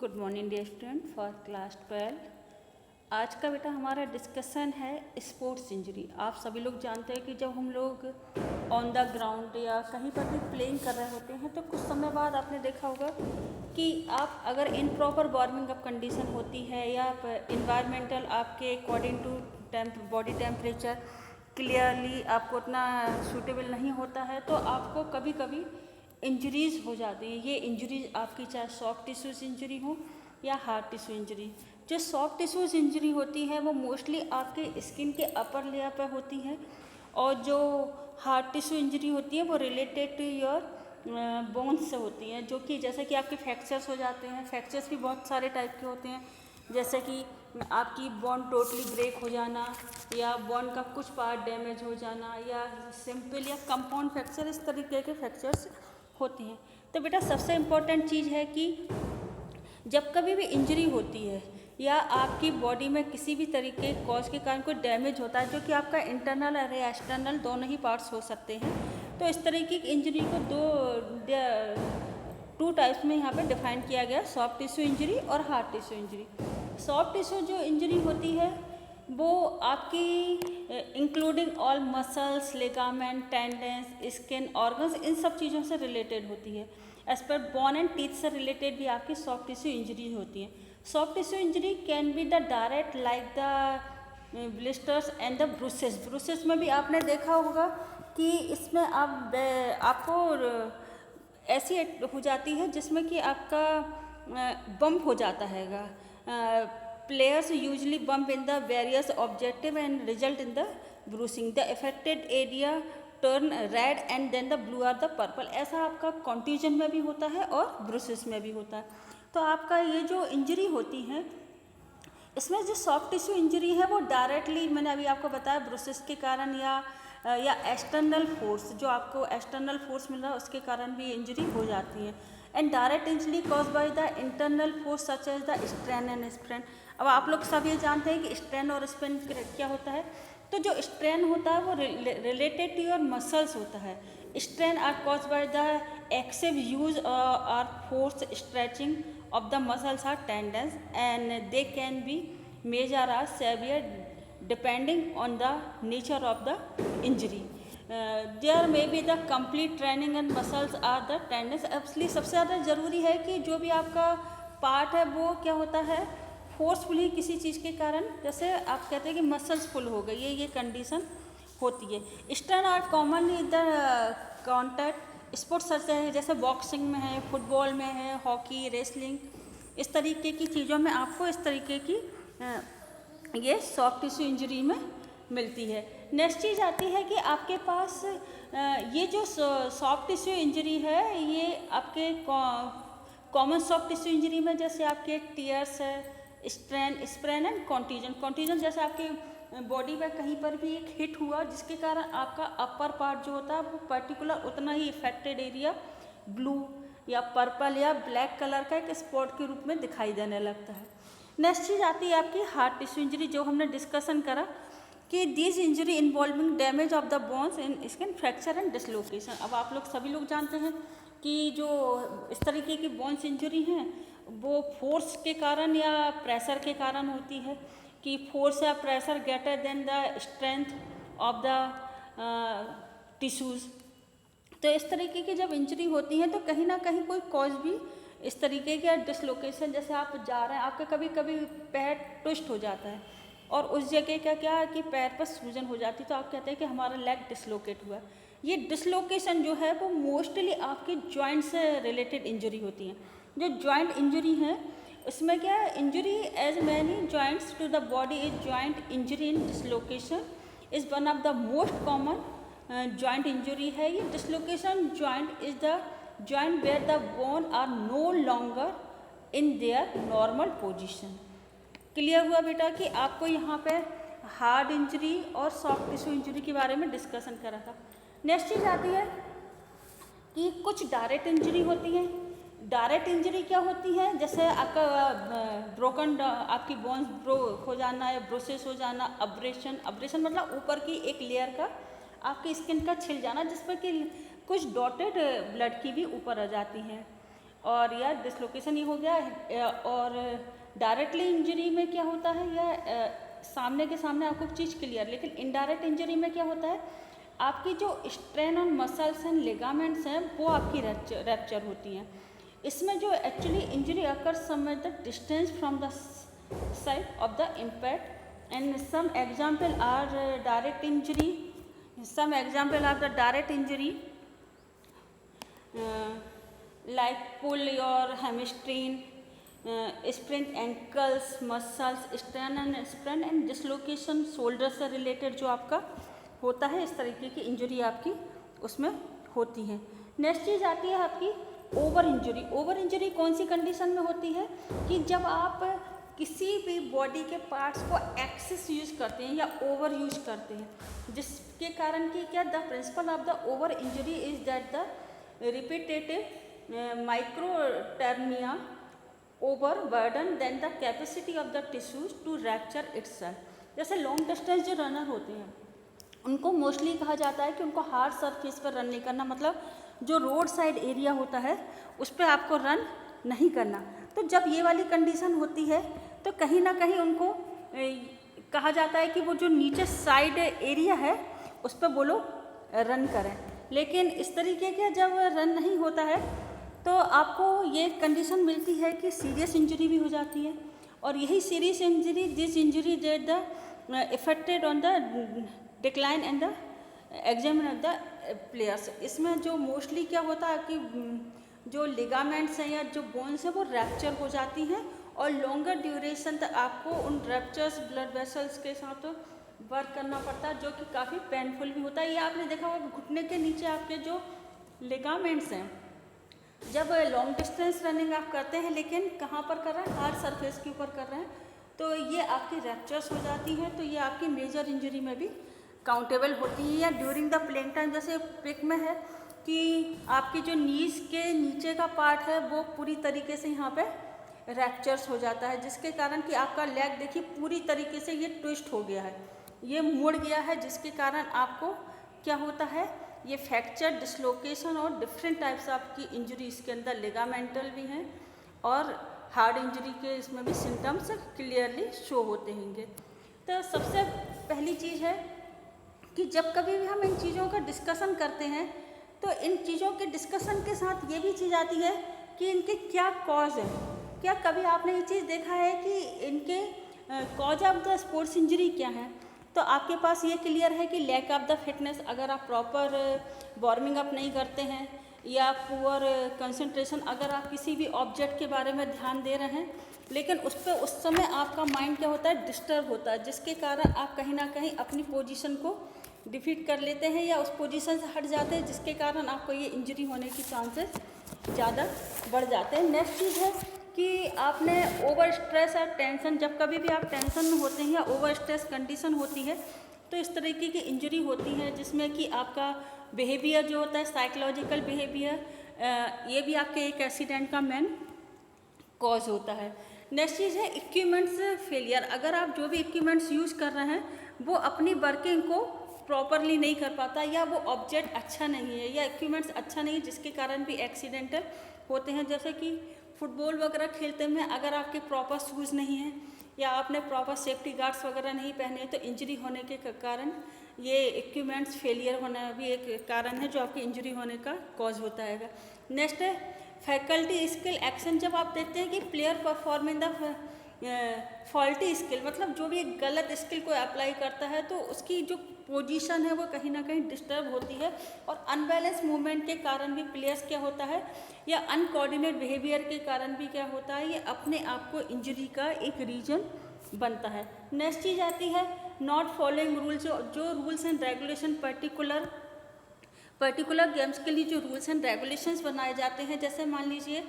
Good morning dear student for class 12। आज का बेटा हमारा डिस्कशन है स्पोर्ट्स इंजरी। आप सभी लोग जानते हैं कि जब हम लोग ऑन द ग्राउंड या कहीं पर भी प्लेइंग कर रहे होते हैं तो कुछ समय बाद आपने देखा होगा कि आप अगर इनप्रॉपर वार्मिंग अप कंडीशन होती है या इन्वायरमेंटल आपके according to body temperature clearly आपको उतना सूटेबल नहीं होता है तो आपको कभी कभी इंजरीज़ हो जाती है। ये इंजरीज आपकी चाहे सॉफ्ट टिश्यूज़ इंजरी हो या हार्ड टिश्यू इंजरी। जो सॉफ्ट टिश्यूज़ इंजरी होती है वो मोस्टली आपके स्किन के अपर लेयर पर होती है और जो हार्ड टिश्यू इंजरी होती है वो रिलेटेड टू योर बोन्स से होती हैं, जो कि जैसे कि आपके फ्रैक्चर्स हो जाते हैं। फ्रैक्चर्स भी बहुत सारे टाइप के होते हैं, जैसे कि आपकी बोन टोटली ब्रेक हो जाना या बोन का कुछ पार्ट डैमेज हो जाना या सिंपल या कंपाउंड फ्रैक्चर, इस तरीके के फ्रैक्चर्स होती हैं। तो बेटा सबसे इम्पोर्टेंट चीज़ है कि जब कभी भी इंजरी होती है या आपकी बॉडी में किसी भी तरीके कॉज के कारण कोई डैमेज होता है, जो कि आपका इंटरनल और एक्सटर्नल दोनों ही पार्ट्स हो सकते हैं, तो इस तरीके की इंजरी को टू टाइप्स में यहाँ पे डिफाइन किया गया, सॉफ्ट टिश्यू इंजरी और hard tissue injury. Soft tissue जो इंजरी होती है वो आपकी including all muscles, ligament, tendons, skin, organs, इन सब चीज़ों से रिलेटेड होती है। एज पर बोन एंड टीथ से रिलेटेड भी आपकी सॉफ्ट टिश्यू इंजरी होती है। Soft tissue injury can be the direct like the blisters and the bruises. Bruises में भी आपने देखा होगा कि इसमें आपको ऐसी हो जाती है जिसमें कि आपका बम्प हो जाता हैगा। Players usually bump in the various objective and result in the bruising. The affected area turn red and then the blue or the purple. ऐसा आपका contusion में भी होता है और bruises में भी होता है। तो आपका ये जो इंजरी होती है इसमें जो सॉफ्ट टिश्यू इंजरी है वो डायरेक्टली, मैंने अभी आपको बताया, ब्रूसेस के कारण या एक्सटर्नल फोर्स, जो आपको एक्सटर्नल फोर्स मिल रहा है उसके कारण भी इंजरी हो जाती है। And direct injury cause by the internal force such as the strain and sprain. अब आप लोग सब ये जानते हैं कि स्ट्रेन और स्प्रेन क्या होता है। तो जो स्ट्रेन होता है वो रिलेटेड टू योर मसल्स होता है। Strain are caused by the excessive use और force stretching of the muscles or tendons, and they can be major or severe depending on the nature of the injury. There may be the complete training and muscles or the tendons. इसलिए सबसे ज़्यादा ज़रूरी है कि जो भी आपका part है वो क्या होता है, फोर्सफुली किसी चीज़ के कारण, जैसे आप कहते हैं कि मसल्स फुल हो गई है, ये कंडीशन होती है। Strain are commonly the contact sports such है, जैसे बॉक्सिंग में है, फुटबॉल में है, हॉकी, रेसलिंग, इस तरीके की चीज़ों में आपको इस तरीके की ये सॉफ्ट टिश्यू इंजरी में मिलती है। नेक्स्ट चीज़ आती है कि आपके पास ये जो सॉफ्ट टिश्यू इंजरी है ये आपके कॉमन सॉफ्ट टिश्यू इंजरी में जैसे आपके टीयर्स है, strain, sprain and contusion. Contusion जैसे आपके बॉडी में कहीं पर भी एक हिट हुआ जिसके कारण आपका अपर पार्ट जो होता है वो पर्टिकुलर उतना ही इफेक्टेड एरिया ब्लू या पर्पल या ब्लैक कलर का एक स्पॉट के रूप में दिखाई देने लगता है। नेक्स्ट चीज़ आती है आपकी हार्ड टिश्यू इंजरी, जो हमने डिस्कशन करा कि this injury involving damage of the bones in skin, fracture and dislocation. अब आप लोग सभी लोग जानते हैं कि जो इस तरीके की बोन्स इंजरी हैं वो फोर्स के कारण या प्रेशर के कारण होती है कि फोर्स या pressure greater than the strength of the tissues. तो इस तरीके की जब इंजरी होती है तो कहीं ना कहीं कोई कॉज भी इस तरीके का डिसलोकेशन, जैसे आप जा रहे हैं, आपके कभी कभी पैर ट्विस्ट हो जाता है और उस जगह का क्या है कि पैर पर सूजन हो जाती है, तो आप कहते हैं कि हमारा लेग डिसलोकेट हुआ है। ये डिसलोकेशन जो है वो मोस्टली आपके जॉइंट से रिलेटेड इंजरी होती है। जो जॉइंट इंजरी है उसमें क्या है, injury as many joints to the body is joint injury in dislocation is one of the most common joint injury है। ये dislocation joint is the joint where the bone are no longer in their normal position. Clear हुआ बेटा कि आपको यहाँ पे hard injury और soft tissue injury के बारे में डिस्कशन करा था। नेक्स्ट चीज़ आती है कि कुछ डायरेक्ट इंजरी होती है। डायरेक्ट इंजरी क्या होती है, जैसे आपका ब्रोकन आपकी बोन्स ब्रोक हो जाना या ब्रोसेस हो जाना, अब्रेशन, अब्रेशन मतलब ऊपर की एक लेयर का आपकी स्किन का छिल जाना जिस पर कि कुछ डॉटेड ब्लड की भी ऊपर आ जाती हैं। और या डिसलोकेशन ही हो गया और डायरेक्टली इंजरी में क्या होता है या सामने के सामने आपको चीज़ क्लियर, लेकिन इनडायरेक्ट इंजरी में क्या होता है आपकी जो strain on muscles and ligaments हैं वो आपकी रैप्चर होती हैं। इसमें जो actually injury occur some at the distance from the side of the impact and some example are direct injury, some example of the direct injury like pull your hamstring, sprained ankles, muscles, strain and dislocation, shoulder से related जो आपका होता है, इस तरीके की injury आपकी उसमें होती है। नेक्स्ट चीज़ आती है आपकी ओवर इंजरी। ओवर इंजरी कौन सी कंडीशन में होती है कि जब आप किसी भी बॉडी के पार्ट्स को एक्सेस यूज़ करते हैं या ओवर यूज करते हैं, जिसके कारण कि क्या the principle of the over injury is that the repetitive microtrauma over burden then the capacity of the tissues to rupture itself. जैसे लॉन्ग डिस्टेंस जो रनर होते हैं उनको मोस्टली कहा जाता है कि उनको हार्ड सरफेस पर रन नहीं करना, मतलब जो रोड साइड एरिया होता है उस पर आपको रन नहीं करना। तो जब ये वाली कंडीशन होती है तो कहीं ना कहीं उनको कहा जाता है कि वो जो नीचे साइड एरिया है उस पर वो लोग रन करें, लेकिन इस तरीके के जब रन नहीं होता है तो आपको ये कंडीशन मिलती है कि सीरियस इंजरी भी हो जाती है। और यही serious injury, this injury that the affected on the decline and the examine of the players. इसमें जो मोस्टली क्या होता है कि जो लिगामेंट्स हैं या जो बोन्स हैं वो रैप्चर हो जाती हैं और लॉन्गर ड्यूरेशन तक आपको उन रैप्चर्स ब्लड वेसल्स के साथ वर्क करना पड़ता है, जो कि काफ़ी पेनफुल भी होता है। ये आपने देखा होगा घुटने के नीचे आपके जो लिगामेंट्स हैं, जब लॉन्ग डिस्टेंस रनिंग आप करते हैं लेकिन कहाँ पर कर रहे हैं, हार्ड सरफेस के ऊपर कर रहे हैं, तो ये आपकी रैप्चर्स हो जाती हैं। तो ये आपकी मेजर इंजरी में भी काउंटेबल होती है। या ड्यूरिंग द प्लेइंग टाइम, जैसे पिक में है कि आपकी जो नीज के नीचे का पार्ट है वो पूरी तरीके से यहाँ पे रैप्चर्स हो जाता है, जिसके कारण कि आपका लेग देखिए पूरी तरीके से ये ट्विस्ट हो गया है, ये मुड़ गया है, जिसके कारण आपको क्या होता है ये फ्रैक्चर, डिसलोकेशन और डिफरेंट टाइप्स आपकी इंजरी इसके अंदर लिगामेंटल भी हैं और हार्ड इंजरी के इसमें भी सिम्टम्स क्लियरली शो होते होंगे। तो सबसे पहली चीज़ है कि जब कभी भी हम इन चीज़ों का डिस्कशन करते हैं तो इन चीज़ों के डिस्कशन के साथ ये भी चीज़ आती है कि इनके क्या कॉज है। क्या कभी आपने ये चीज़ देखा है कि इनके cause of the sports injury क्या है? तो आपके पास ये क्लियर है कि लैक ऑफ द फिटनेस, अगर आप प्रॉपर वार्मिंग अप नहीं करते हैं या पुअर कंसंट्रेशन, अगर आप किसी भी ऑब्जेक्ट के बारे में ध्यान दे रहे हैं लेकिन उस पर उस समय आपका माइंड क्या होता है, डिस्टर्ब होता है, जिसके कारण आप कहीं ना कहीं अपनी पोजीशन को डिफीट कर लेते हैं या उस पोजीशन से हट जाते हैं, जिसके कारण आपको ये इंजरी होने की चांसेस ज़्यादा बढ़ जाते हैं। नेक्स्ट चीज़ है कि आपने ओवर स्ट्रेस और टेंशन, जब कभी भी आप टेंशन में होते हैं या ओवर स्ट्रेस कंडीशन होती है तो इस तरीके की इंजरी होती है, जिसमें कि आपका बिहेवियर जो होता है, साइकोलॉजिकल बिहेवियर, ये भी आपके एक एक्सीडेंट का मेन कॉज होता है। नेक्स्ट चीज़ है इक्विपमेंट्स फेलियर। अगर आप जो भी इक्विपमेंट्स यूज़ कर रहे हैं वो अपनी वर्किंग को प्रॉपरली नहीं कर पाता या वो ऑब्जेक्ट अच्छा नहीं है या इक्विपमेंट्स अच्छा नहीं है, जिसके कारण भी एक्सीडेंटल होते हैं। जैसे कि फुटबॉल वगैरह खेलते में अगर आपके प्रॉपर शूज़ नहीं हैं या आपने प्रॉपर सेफ्टी गार्ड्स वगैरह नहीं पहने तो इंजरी होने के कारण ये इक्विपमेंट्स फेलियर होना भी एक कारण है जो आपकी इंजरी होने का कॉज होता है। नेक्स्ट है फैकल्टी स्किल एक्शन। जब आप देखते हैं कि player performing the faulty skill, मतलब जो भी एक गलत स्किल को अप्लाई करता है तो उसकी जो पोजीशन है वो कहीं ना कहीं डिस्टर्ब होती है और अनबैलेंस मूवमेंट के कारण भी प्लेयर्स क्या होता है या अनकोऑर्डिनेट बिहेवियर के कारण भी क्या होता है, ये अपने आप को इंजरी का एक रीजन बनता है। नेक्स्ट चीज़ आती है नॉट फॉलोइंग रूल्स। जो rules and regulation particular games के लिए जो रूल्स एंड रेगुलेशंस बनाए जाते हैं, जैसे मान लीजिए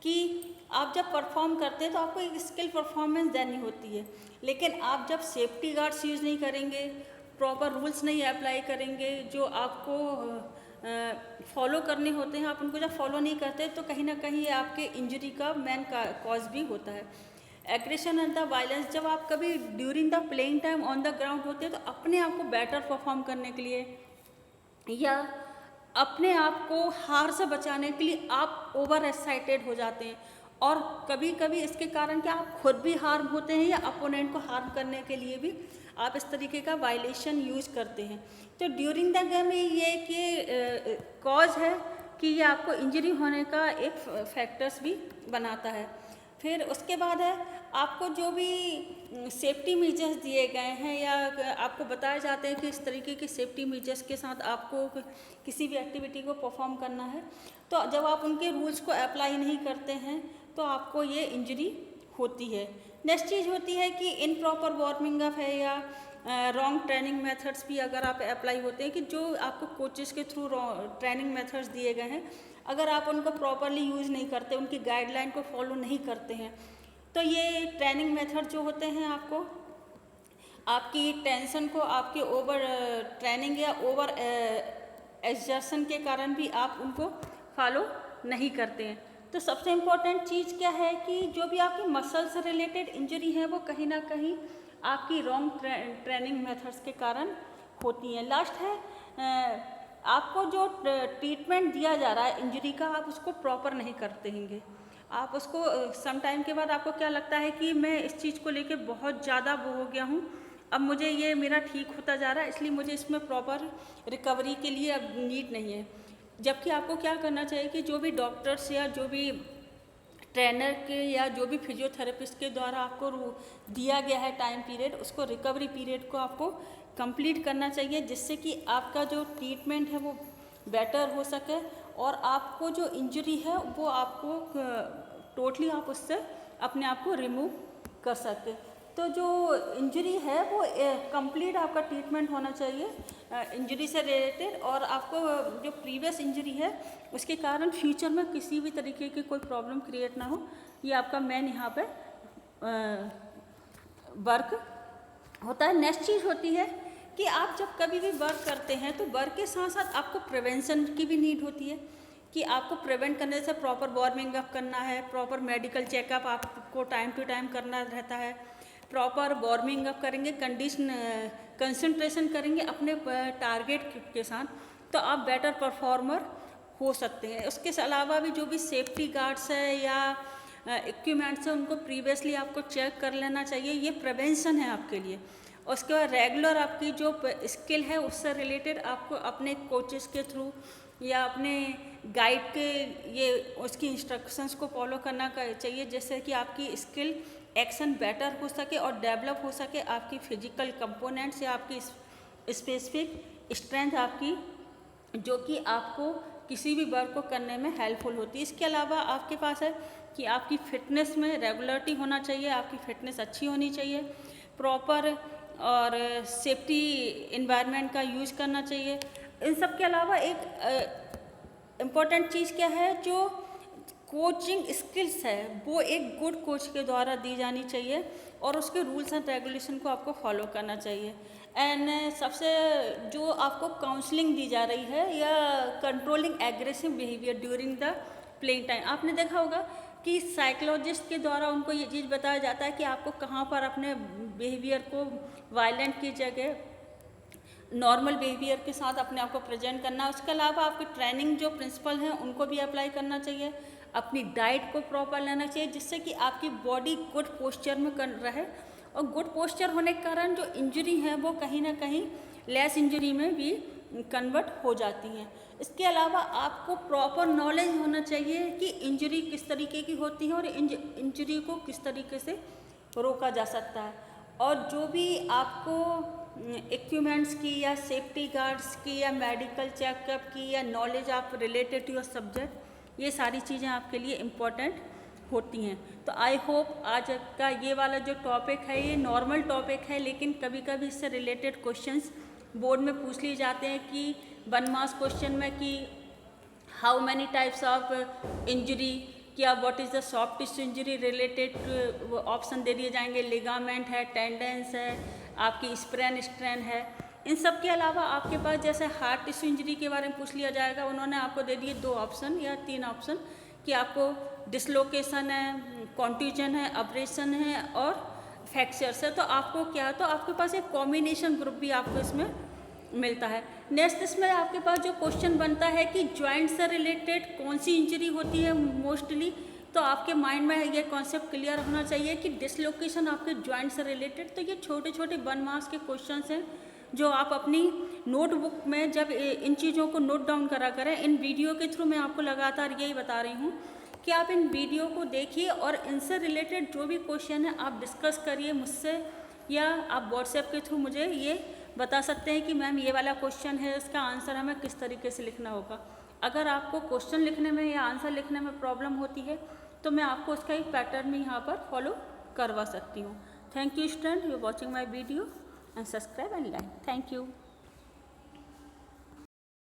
कि आप जब परफॉर्म करते हैं तो आपको एक स्किल परफॉर्मेंस देनी होती है, लेकिन आप जब सेफ्टी गार्ड्स यूज़ नहीं करेंगे, प्रॉपर रूल्स नहीं अप्लाई करेंगे, जो आपको फॉलो करने होते हैं, आप उनको जब फॉलो नहीं करते तो कहीं ना कहीं ये आपके इंजरी का मेन कॉज भी होता है। Aggression and the violence. जब आप कभी during the playing time on the ground होते हैं तो अपने आप को बेटर परफॉर्म करने के लिए या अपने आप को हार से बचाने के लिए आप ओवर एक्साइटेड हो जाते हैं, और कभी कभी इसके कारण क्या आप खुद भी हार्म होते हैं या अपोनेंट को हार्म करने के लिए भी आप इस तरीके का वायलेशन यूज करते हैं। तो ड्यूरिंग द गेम ये कि कॉज है कि ये आपको इंजरी होने का एक फैक्टर्स भी बनाता है। फिर उसके बाद है आपको जो भी सेफ्टी मेजर्स दिए गए हैं या आपको बताए जाते हैं कि इस तरीके के सेफ्टी मेजर्स के साथ आपको किसी भी एक्टिविटी को परफॉर्म करना है, तो जब आप उनके रूल्स को अप्लाई नहीं करते हैं तो आपको ये इंजरी होती है। नेक्स्ट चीज़ होती है कि इनप्रॉपर वार्मिंग अप है या रॉन्ग ट्रेनिंग मेथड्स भी अगर आप अप्लाई होते हैं, कि जो आपको कोचेस के थ्रू ट्रेनिंग मेथड्स दिए गए हैं, अगर आप उनको प्रॉपरली यूज़ नहीं करते, उनकी गाइडलाइन को फॉलो नहीं करते हैं, तो ये ट्रेनिंग मेथड जो होते हैं आपको आपकी टेंशन को, आपके ओवर ट्रेनिंग या ओवर एक्सर्शन के कारण भी आप उनको फॉलो नहीं करते हैं। तो सबसे इम्पोर्टेंट चीज़ क्या है कि जो भी आपकी मसल से रिलेटेड इंजरी है वो कहीं ना कहीं आपकी रॉन्ग ट्रेनिंग मेथड्स के कारण होती हैं। लास्ट है आपको जो ट्रीटमेंट दिया जा रहा है इंजरी का, आप उसको प्रॉपर नहीं करते होंगे। आप उसको सम टाइम के बाद आपको क्या लगता है कि मैं इस चीज़ को लेके बहुत ज़्यादा वो हो गया हूँ, अब मुझे ये मेरा ठीक होता जा रहा है, इसलिए मुझे इसमें प्रॉपर रिकवरी के लिए अब नीड नहीं है। जबकि आपको क्या करना चाहिए कि जो भी डॉक्टर्स या जो भी ट्रेनर के या जो भी फिजियोथेरेपिस्ट के द्वारा आपको दिया गया है टाइम पीरियड, उसको रिकवरी पीरियड को आपको कंप्लीट करना चाहिए, जिससे कि आपका जो ट्रीटमेंट है वो बेटर हो सके और आपको जो इंजरी है वो आपको टोटली आप उससे अपने आप को रिमूव कर सके। तो जो इंजरी है वो कंप्लीट आपका ट्रीटमेंट होना चाहिए इंजरी से रिलेटेड, और आपको जो प्रीवियस इंजरी है उसके कारण फ्यूचर में किसी भी तरीके की कोई प्रॉब्लम क्रिएट ना हो, ये आपका मेन यहाँ पे वर्क होता है। नेक्स्ट चीज़ होती है कि आप जब कभी भी वर्क करते हैं तो वर्क के साथ साथ आपको प्रिवेंशन की भी नीड होती है, कि आपको प्रिवेंट करने से प्रॉपर वार्मिंग अप करना है, प्रॉपर मेडिकल चेकअप आपको टाइम टू टाइम करना रहता है, प्रॉपर वार्मिंग अप करेंगे, कंसंट्रेशन करेंगे अपने टारगेट के साथ, तो आप बेटर परफॉर्मर हो सकते हैं। उसके अलावा भी जो भी सेफ्टी गार्ड्स है या इक्विपमेंट्स है उनको प्रीवियसली आपको चेक कर लेना चाहिए, ये प्रिवेंशन है आपके लिए। उसके बाद रेगुलर आपकी जो स्किल है उससे रिलेटेड आपको अपने कोचेस के थ्रू या अपने गाइड के ये उसकी इंस्ट्रक्शंस को फॉलो करना चाहिए, जिससे कि आपकी स्किल एक्शन बेटर हो सके और डेवलप हो सके, आपकी फिजिकल कंपोनेंट्स या आपकी स्पेसिफिक स्ट्रेंथ आपकी, जो कि आपको किसी भी वर्क को करने में हेल्पफुल होती है। इसके अलावा आपके पास है कि आपकी फ़िटनेस में रेगुलरिटी होना चाहिए, आपकी फ़िटनेस अच्छी होनी चाहिए, प्रॉपर और सेफ्टी इन्वायरमेंट का यूज़ करना चाहिए। इन सब के अलावा एक इम्पॉर्टेंट चीज़ क्या है, जो कोचिंग स्किल्स है वो एक गुड कोच के द्वारा दी जानी चाहिए और उसके रूल्स एंड रेगुलेशन को आपको फॉलो करना चाहिए। एंड सबसे जो आपको काउंसलिंग दी जा रही है या controlling aggressive behaviour during the playing time, आपने देखा होगा कि साइकोलॉजिस्ट के द्वारा उनको ये चीज़ बताया जाता है कि आपको कहाँ पर अपने बिहेवियर को वायलेंट की जगह नॉर्मल बिहेवियर के साथ अपने आप को प्रेजेंट करना। उसके अलावा आपकी ट्रेनिंग जो प्रिंसिपल हैं उनको भी अप्लाई करना चाहिए, अपनी डाइट को प्रॉपर लेना चाहिए, जिससे कि आपकी बॉडी गुड पोस्चर में कर रहे, और गुड पोस्चर होने के कारण जो इंजरी है वो कहीं ना कहीं लेस इंजरी में भी कन्वर्ट हो जाती हैं। इसके अलावा आपको प्रॉपर नॉलेज होना चाहिए कि इंजरी किस तरीके की होती है और इंजरी को किस तरीके से रोका जा सकता है, और जो भी आपको इक्विपमेंट्स की या सेफ्टी गार्ड्स की या मेडिकल चेकअप की या नॉलेज आप रिलेटेड टू योर सब्जेक्ट, ये सारी चीज़ें आपके लिए इम्पोर्टेंट होती हैं। तो आई होप आज का ये वाला जो टॉपिक है ये नॉर्मल टॉपिक है, लेकिन कभी कभी इससे रिलेटेड क्वेश्चंस बोर्ड में पूछ लिए जाते हैं कि 1 मार्क्स क्वेश्चन में कि how many types of injury, क्या what is the soft tissue injury related option दे दिए जाएंगे, लिगामेंट है, टेंडेंस है, आपकी स्प्रेन स्ट्रेन है। इन सब के अलावा आपके पास जैसे हार्ट टिश्यू इंजरी के बारे में पूछ लिया जाएगा, उन्होंने आपको दे दिए 2 ऑप्शन या 3 ऑप्शन कि आपको डिसलोकेशन है, कॉन्ट्यूजन है, अब्रेशन है और फ्रैक्चर्स है। तो आपको क्या, तो आपके पास एक कॉम्बिनेशन ग्रुप भी आपको इसमें मिलता है। नेक्स्ट इसमें आपके पास जो क्वेश्चन बनता है कि जॉइंट से रिलेटेड कौन सी इंजरी होती है मोस्टली, तो आपके माइंड में ये कॉन्सेप्ट क्लियर होना चाहिए कि डिसलोकेशन आपके जॉइंट से रिलेटेड। तो ये छोटे छोटे 1 मार्क्स के क्वेश्चंस हैं जो आप अपनी नोटबुक में जब इन चीज़ों को नोट डाउन करा करें। इन वीडियो के थ्रू मैं आपको लगातार यही बता रही हूँ कि आप इन वीडियो को देखिए और इनसे रिलेटेड जो भी क्वेश्चन है आप डिस्कस करिए मुझसे, या आप व्हाट्सएप के थ्रू मुझे ये बता सकते हैं कि मैम ये वाला क्वेश्चन है, इसका आंसर हमें किस तरीके से लिखना होगा। अगर आपको क्वेश्चन लिखने में या आंसर लिखने में प्रॉब्लम होती है तो मैं आपको उसका एक पैटर्न भी यहाँ पर फॉलो करवा सकती हूँ। Thank you student, you watching my video and subscribe and like. Thank you.